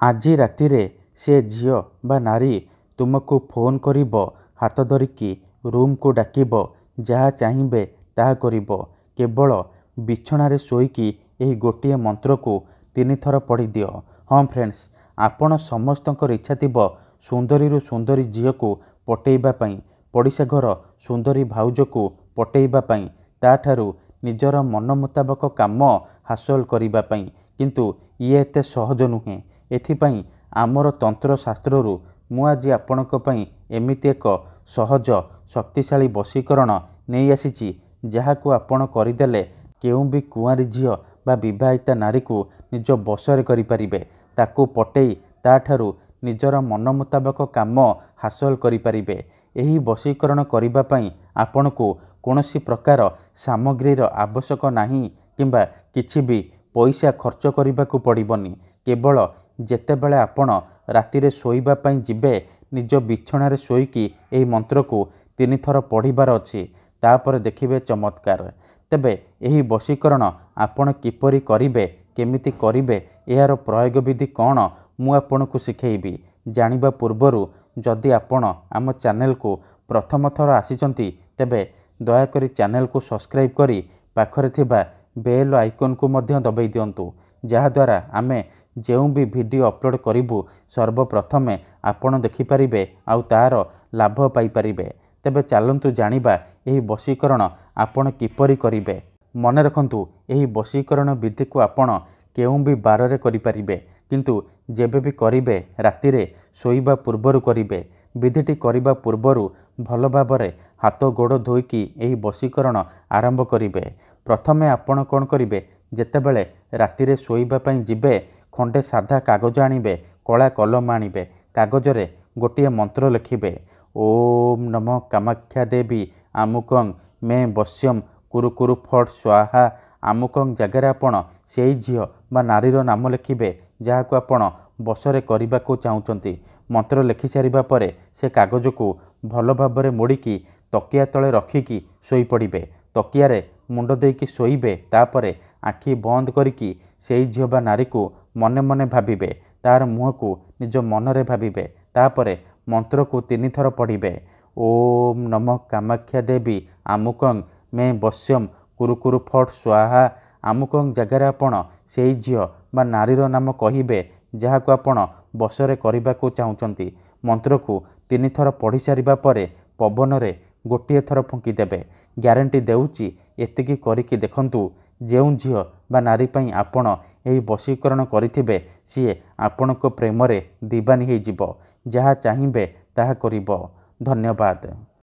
ଆଜି ରାତିରେ ସେ ଝିଅ ବା ନାରୀ ତୁମକୁ ଫୋନ୍ କରିବ, ହାତ ଧରିକି ରୁମ୍କୁ ଡାକିବ, ଯାହା ଚାହିଁବେ ତାହା କରିବ। କେବଳ ବିଛଣାରେ ଶୋଇକି ଏହି ଗୋଟିଏ ମନ୍ତ୍ରକୁ 3 ଥର ପଢ଼ିଦିଅ। ହଁ ଫ୍ରେଣ୍ଡସ୍, ଆପଣ ସମସ୍ତଙ୍କର ଇଚ୍ଛା ଥିବ ସୁନ୍ଦରୀରୁ ସୁନ୍ଦରୀ ଝିଅକୁ ପଟେଇବା ପାଇଁ, ପଡ଼ିଶା ଘର ସୁନ୍ଦରୀ ଭାଉଜକୁ ପଟେଇବା ପାଇଁ, ତା'ଠାରୁ ନିଜର ମନ ମୁତାବକ କାମ ହାସଲ କରିବା ପାଇଁ। କିନ୍ତୁ ଇଏ ଏତେ ସହଜ ନୁହେଁ। ଏଥିପାଇଁ ଆମର ତନ୍ତ୍ରଶାସ୍ତ୍ରରୁ ମୁଁ ଆଜି ଆପଣଙ୍କ ପାଇଁ ଏମିତି ଏକ ସହଜ ଶକ୍ତିଶାଳୀ ବଶୀକରଣ ନେଇ ଆସିଛି, ଯାହାକୁ ଆପଣ କରିଦେଲେ କେଉଁ ବି କୁଆଁରୀ ଝିଅ ବା ବିବାହିତା ନାରୀକୁ ନିଜ ବଶରେ କରିପାରିବେ। ତାକୁ ପଟେଇ ତା'ଠାରୁ ନିଜର ମନ ମୁତାବକ କାମ ହାସଲ କରିପାରିବେ। ଏହି ବଶୀକରଣ କରିବା ପାଇଁ ଆପଣଙ୍କୁ କୌଣସି ପ୍ରକାର ସାମଗ୍ରୀର ଆବଶ୍ୟକ ନାହିଁ କିମ୍ବା କିଛି ବି ପଇସା ଖର୍ଚ୍ଚ କରିବାକୁ ପଡ଼ିବନି। କେବଳ ଯେତେବେଳେ ଆପଣ ରାତିରେ ଶୋଇବା ପାଇଁ ଯିବେ, ନିଜ ବିଛଣାରେ ଶୋଇକି ଏହି ମନ୍ତ୍ରକୁ 3 ଥର ପଢ଼ିବାର ଅଛି। ତାପରେ ଦେଖିବେ ଚମତ୍କାର। ତେବେ ଏହି ବଶୀକରଣ ଆପଣ କିପରି କରିବେ, କେମିତି କରିବେ, ଏହାର ପ୍ରୟୋଗ ବିଧି କ'ଣ, ମୁଁ ଆପଣଙ୍କୁ ଶିଖେଇବି। ଜାଣିବା ପୂର୍ବରୁ ଯଦି ଆପଣ ଆମ ଚ୍ୟାନେଲକୁ ପ୍ରଥମ ଥର ଆସିଛନ୍ତି, ତେବେ ଦୟାକରି ଚ୍ୟାନେଲକୁ ସବସ୍କ୍ରାଇବ୍ କରି ପାଖରେ ଥିବା ବେଲ୍ ଆଇକନ୍କୁ ମଧ୍ୟ ଦବାଇ ଦିଅନ୍ତୁ, ଯାହାଦ୍ୱାରା ଆମେ ଯେଉଁ ବି ଭିଡ଼ିଓ ଅପଲୋଡ଼ କରିବୁ ସର୍ବପ୍ରଥମେ ଆପଣ ଦେଖିପାରିବେ ଆଉ ତା'ର ଲାଭ ପାଇପାରିବେ। ତେବେ ଚାଲନ୍ତୁ ଜାଣିବା ଏହି ବଶୀକରଣ ଆପଣ କିପରି କରିବେ। ମନେ ରଖନ୍ତୁ, ଏହି ବଶୀକରଣ ବିଧିକୁ ଆପଣ କେଉଁ ବି ବାରରେ କରିପାରିବେ, କିନ୍ତୁ ଯେବେ ବି କରିବେ ରାତିରେ ଶୋଇବା ପୂର୍ବରୁ କରିବେ। ବିଧିଟି କରିବା ପୂର୍ବରୁ ଭଲ ଭାବରେ ହାତ ଗୋଡ଼ ଧୋଇକି ଏହି ବଶୀକରଣ ଆରମ୍ଭ କରିବେ। ପ୍ରଥମେ ଆପଣ କ'ଣ କରିବେ, ଯେତେବେଳେ ରାତିରେ ଶୋଇବା ପାଇଁ ଯିବେ, ଖଣ୍ଡେ ସାଧା କାଗଜ ଆଣିବେ, କଳା କଲମ ଆଣିବେ। କାଗଜରେ ଗୋଟିଏ ମନ୍ତ୍ର ଲେଖିବେ, ଓମ୍ ନମଃ କାମାକ୍ଷା ଦେବୀ ଆମୁକଂ ମେ ବଶ୍ୟମ୍ କୁରୁ କୁରୁ ଫଟ୍ ସ୍ୱାହା। ଆମୁକଂ ଜାଗାରେ ଆପଣ ସେଇ ଝିଅ ବା ନାରୀର ନାମ ଲେଖିବେ, ଯାହାକୁ ଆପଣ ବଶରେ କରିବାକୁ ଚାହୁଁଛନ୍ତି। ମନ୍ତ୍ର ଲେଖିସାରିବା ପରେ ସେ କାଗଜକୁ ଭଲ ଭାବରେ ମୋଡ଼ିକି ତକିଆ ତଳେ ରଖିକି ଶୋଇପଡ଼ିବେ। ତକିଆରେ ମୁଣ୍ଡ ଦେଇକି ଶୋଇବେ। ତାପରେ ଆଖି ବନ୍ଦ କରିକି ସେଇ ଝିଅ ବା ନାରୀକୁ ମନେ ମନେ ଭାବିବେ, ତା'ର ମୁହଁକୁ ନିଜ ମନରେ ଭାବିବେ। ତାପରେ ମନ୍ତ୍ରକୁ 3 ଥର ପଢ଼ିବେ। ଓମ୍ ନମଃ କାମାକ୍ଷା ଦେବୀ ଆମୁକଂ ମେ ବଶ୍ୟମ୍ କୁରୁ କୁରୁ ଫଟ୍ ସ୍ୱାହା। ଆମୁକଂ ଜାଗାରେ ଆପଣ ସେଇ ଝିଅ ବା ନାରୀର ନାମ କହିବେ, ଯାହାକୁ ଆପଣ ବଶରେ କରିବାକୁ ଚାହୁଁଛନ୍ତି। ମନ୍ତ୍ରକୁ 3 ଥର ପଢ଼ି ସାରିବା ପରେ ପବନରେ ଗୋଟିଏ ଥର ଫୁଙ୍କିଦେବେ। ଗ୍ୟାରେଣ୍ଟି ଦେଉଛି, ଏତିକି କରିକି ଦେଖନ୍ତୁ, ଯେଉଁ ଝିଅ ବା ନାରୀ ପାଇଁ ଆପଣ ଏହି ବଶୀକରଣ କରିଥିବେ, ସିଏ ଆପଣଙ୍କ ପ୍ରେମରେ ଦିବାନୀ ହେଇଯିବ। ଯାହା ଚାହିଁବେ ତାହା କରିବ। ଧନ୍ୟବାଦ।